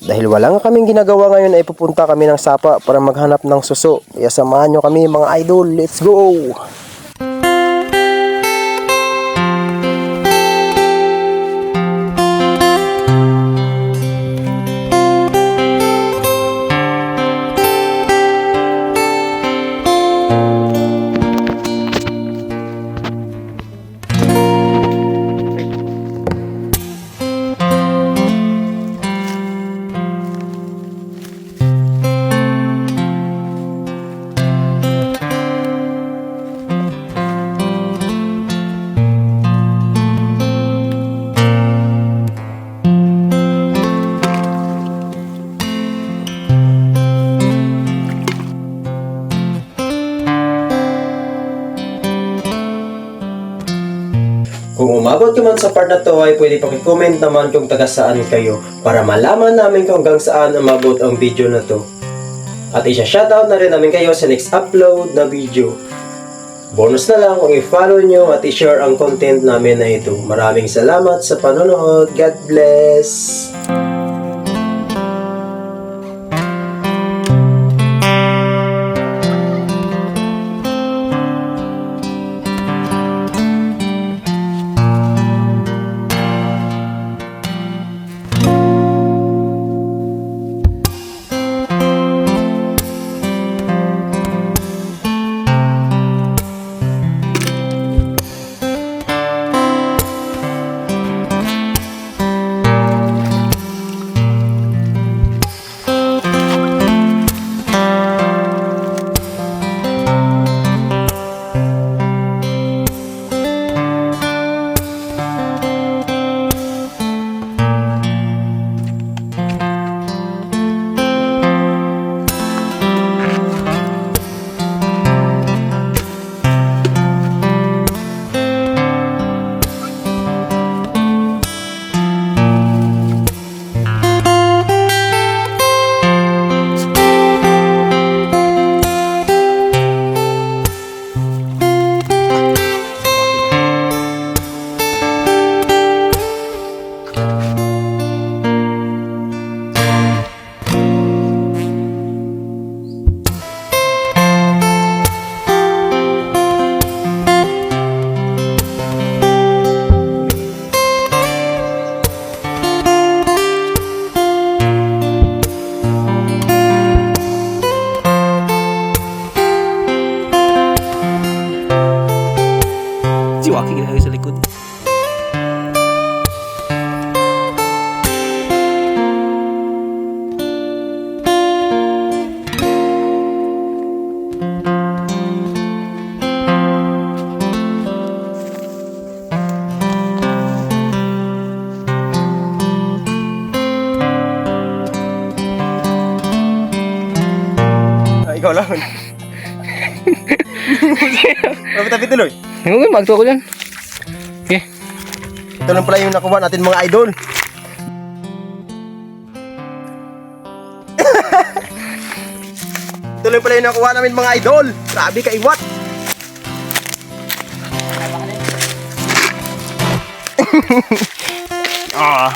Dahil wala nga kaming ginagawa ngayon ay pupunta kami ng sapa para maghanap ng suso. Kaya samahan nyo kami mga idol, let's go! Kung umabot ka man sa part na to ay pwede paki-comment naman kung taga saan kayo para malaman namin kung hanggang saan umabot ang video na to. At isa-shoutout na rin namin kayo sa next upload na video. Bonus na lang kung i-follow nyo at i-share ang content namin na ito. Maraming salamat sa panonood. God bless! Siwaki ginagawa sa likod. Ikaw lang. Tapi tuloy. Okay, magtuwa ko dyan. Okay. Ito lang pala yung nakuha natin mga idol. Ito lang pala yung nakuha namin mga idol. Grabe ka iwat. Ah.